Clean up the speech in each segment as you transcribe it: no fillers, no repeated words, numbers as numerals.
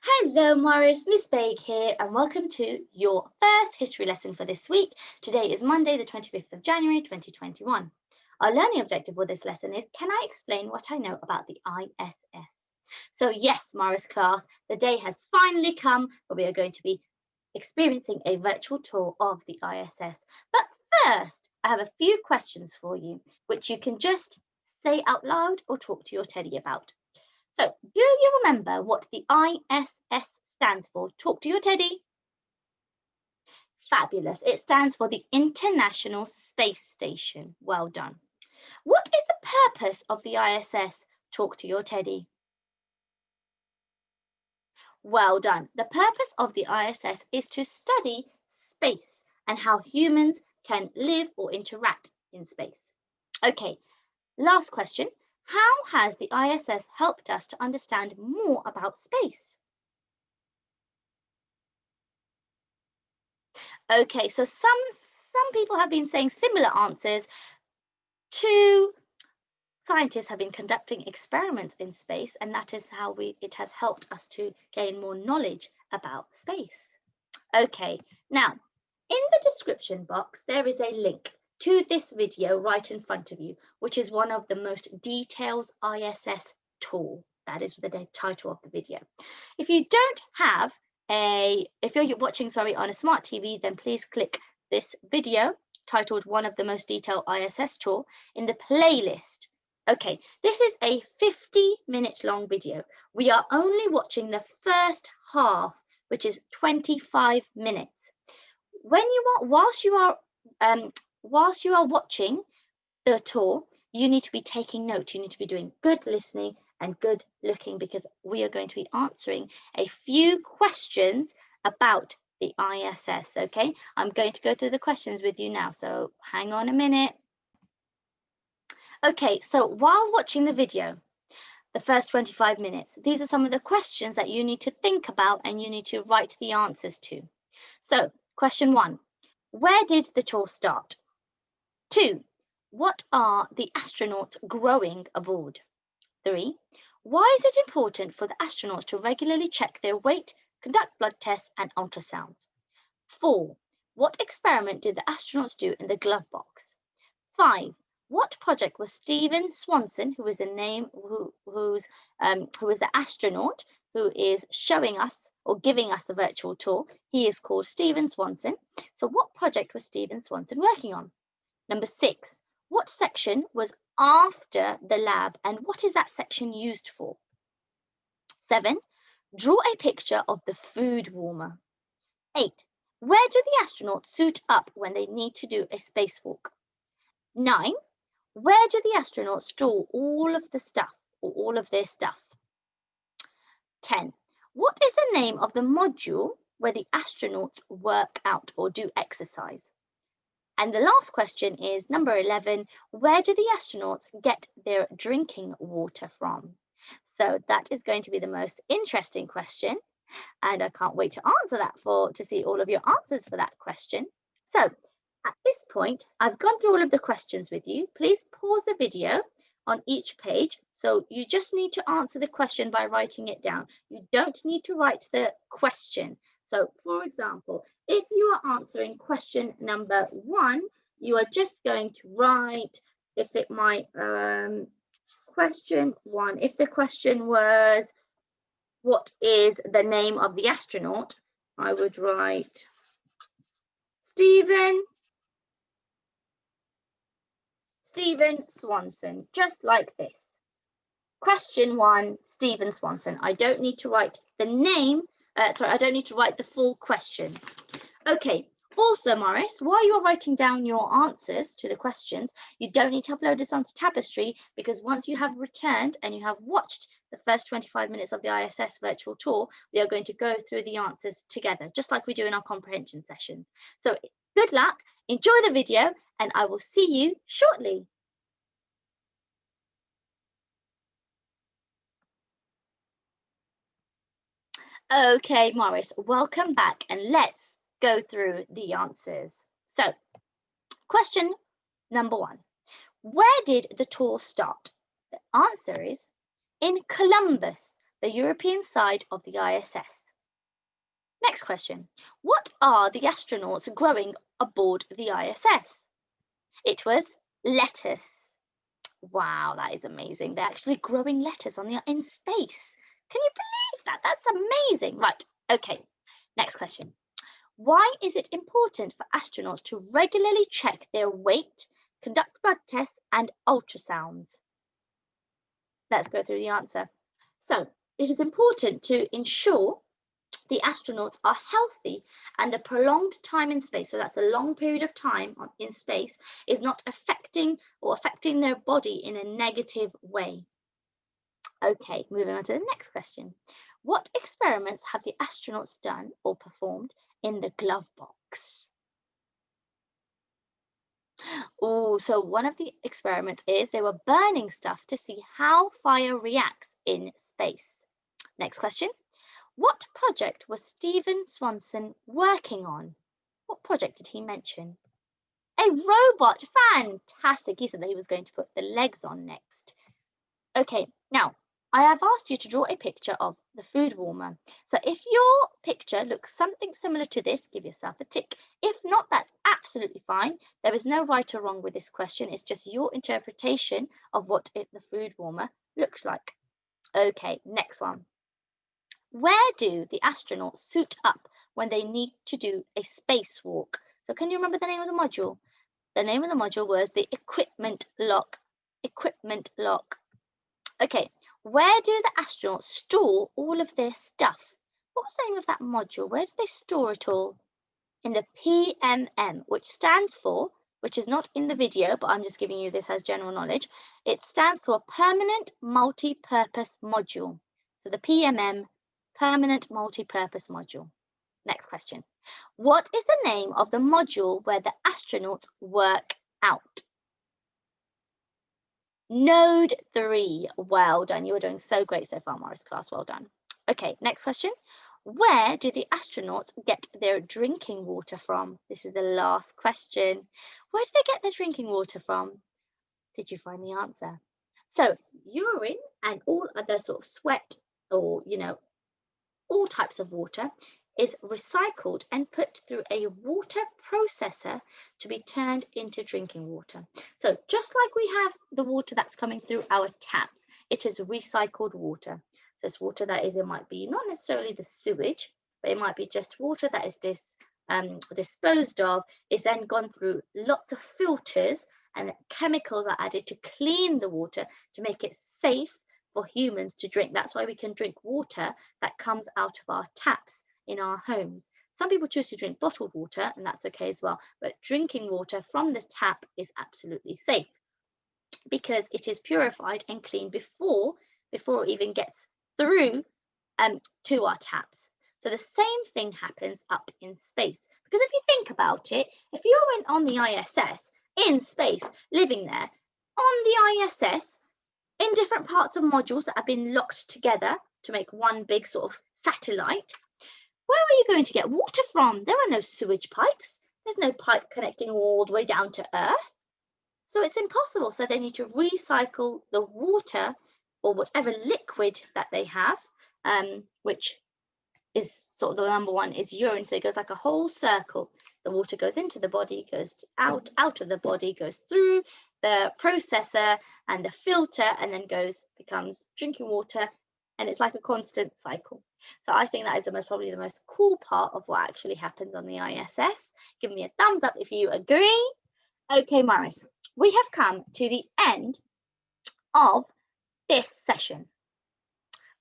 Hello Morris, Miss Baig here and welcome to your first history lesson for this week. Today is Monday the 25th of January 2021. Our learning objective for this lesson is, can I explain what I know about the ISS? So yes, Morris class, the day has finally come where we are going to be experiencing a virtual tour of the ISS. But first, I have a few questions for you, which you can just say out loud or talk to your teddy about. So, do you remember what the ISS stands for? Talk to your teddy. Fabulous. It stands for the International Space Station. Well done. What is the purpose of the ISS? Talk to your teddy. Well done. The purpose of the ISS is to study space and how humans can live or interact in space. Okay, last question. How has the ISS helped us to understand more about space? Okay, so some people have been saying similar answers. Two scientists have been conducting experiments in space, and that is how it has helped us to gain more knowledge about space. Okay, now in the description box there is a link to this video right in front of you, which is one of the most detailed ISS tour. That is the title of the video. If you don't have if you're watching, on a smart TV, then please click this video titled One of the Most Detailed ISS Tour in the playlist. Okay, this is a 50-minute long video. We are only watching the first half, which is 25 minutes. Whilst you are watching the tour, you need to be taking notes. You need to be doing good listening and good looking, because we are going to be answering a few questions about the ISS. Okay, I'm going to go through the questions with you now, so hang on a minute. Okay, so while watching the video, the first 25 minutes, these are some of the questions that you need to think about and you need to write the answers to. So, question 1, where did the tour start? 2, what are the astronauts growing aboard? 3, why is it important for the astronauts to regularly check their weight, conduct blood tests and ultrasounds? 4, what experiment did the astronauts do in the glove box? 5, what project was Steven Swanson, who is the name, who is the astronaut who is showing us or giving us a virtual tour? He is called Steven Swanson. So what project was Steven Swanson working on? Number 6, what section was after the lab and what is that section used for? 7, draw a picture of the food warmer. 8, where do the astronauts suit up when they need to do a spacewalk? 9, where do the astronauts store all of the stuff or all of their stuff? 10, what is the name of the module where the astronauts work out or do exercise? And the last question is number 11, where do the astronauts get their drinking water from? So that is going to be the most interesting question, and I can't wait to answer that to see all of your answers for that question. So at this point, I've gone through all of the questions with you. Please pause the video on each page. So you just need to answer the question by writing it down. You don't need to write the question. So for example, if you are answering question number 1, you are just going to write, if it might, question 1, if the question was, what is the name of the astronaut? I would write Steven Swanson, just like this. Question 1, Steven Swanson. I don't need to write the name, I don't need to write the full question. Okay, also Morris, while you're writing down your answers to the questions, you don't need to upload this onto Tapestry, because once you have returned and you have watched the first 25 minutes of the ISS virtual tour, we are going to go through the answers together, just like we do in our comprehension sessions. So good luck, enjoy the video, and I will see you shortly. Okay, Morris, welcome back, and let's go through the answers. So, question number 1, where did the tour start? The answer is in Columbus, the European side of the ISS. Next question. What are the astronauts growing aboard the ISS? It was lettuce. Wow, that is amazing. They're actually growing lettuce in space. Can you believe that? That's amazing. Right, okay. Next question. Why is it important for astronauts to regularly check their weight, conduct blood tests, and ultrasounds? Let's go through the answer. So, it is important to ensure the astronauts are healthy and the prolonged time in space, so that's a long period of time in space, is not affecting their body in a negative way. Okay, moving on to the next question. What experiments have the astronauts done or performed in the glove box? Oh, so one of the experiments is they were burning stuff to see how fire reacts in space. Next question. What project was Steven Swanson working on? What project did he mention? A robot. Fantastic. He said that he was going to put the legs on next. Okay, now I have asked you to draw a picture of the food warmer. So if your picture looks something similar to this, give yourself a tick. If not, that's absolutely fine. There is no right or wrong with this question. It's just your interpretation of what the food warmer looks like. Okay, next one. Where do the astronauts suit up when they need to do a spacewalk? So can you remember the name of the module? The name of the module was the equipment lock. Equipment lock. Okay, where do the astronauts store all of their stuff? What was the name of that module? Where do they store it all? In the PMM, which stands for, which is not in the video, but I'm just giving you this as general knowledge. It stands for Permanent Multi-Purpose Module. So the PMM, Permanent Multi-Purpose Module. Next question. What is the name of the module where the astronauts work out? Node 3. Well done. You are doing so great so far, Morris class. Well done. Okay, next question. Where do the astronauts get their drinking water from? This is the last question. Where do they get their drinking water from? Did you find the answer? So urine and all other sort of sweat or, all types of water is recycled and put through a water processor to be turned into drinking water. So just like we have the water that's coming through our taps, it is recycled water. So it's water that it might be not necessarily the sewage, but it might be just water that is disposed of, is then gone through lots of filters and chemicals are added to clean the water to make it safe for humans to drink. That's why we can drink water that comes out of our taps in our homes. Some people choose to drink bottled water, and that's okay as well, but drinking water from the tap is absolutely safe because it is purified and cleaned before it even gets through to our taps. So the same thing happens up in space, because if you think about it, if you went on the ISS in space, living there on the ISS in different parts of modules that have been locked together to make one big sort of satellite, where are you going to get water from? There are no sewage pipes. There's no pipe connecting all the way down to Earth. So it's impossible. So they need to recycle the water or whatever liquid that they have, which is sort of the number one is urine. So it goes like a whole circle. The water goes into the body, goes out of the body, goes through the processor and the filter, and then becomes drinking water. And it's like a constant cycle. So I think that is probably the most cool part of what actually happens on the ISS. Give me a thumbs up if you agree. Okay, Morris, we have come to the end of this session,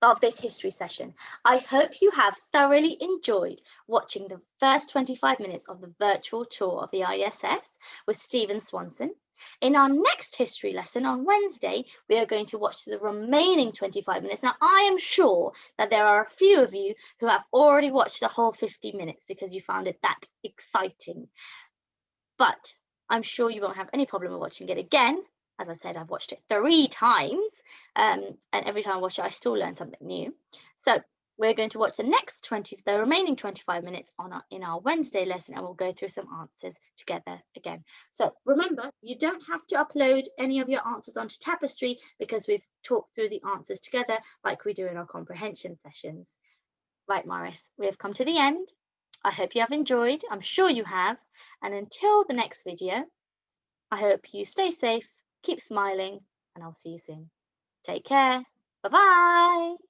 of this history session. I hope you have thoroughly enjoyed watching the first 25 minutes of the virtual tour of the ISS with Steven Swanson. In our next history lesson on Wednesday, we are going to watch the remaining 25 minutes. Now, I am sure that there are a few of you who have already watched the whole 50 minutes because you found it that exciting. But I'm sure you won't have any problem with watching it again. As I said, I've watched it 3 times, and every time I watch it, I still learn something new. So we're going to watch the remaining 25 minutes in our Wednesday lesson, and we'll go through some answers together again. So remember, you don't have to upload any of your answers onto Tapestry because we've talked through the answers together like we do in our comprehension sessions. Right, Morris, we have come to the end. I hope you have enjoyed. I'm sure you have. And until the next video, I hope you stay safe, keep smiling, and I'll see you soon. Take care. Bye-bye.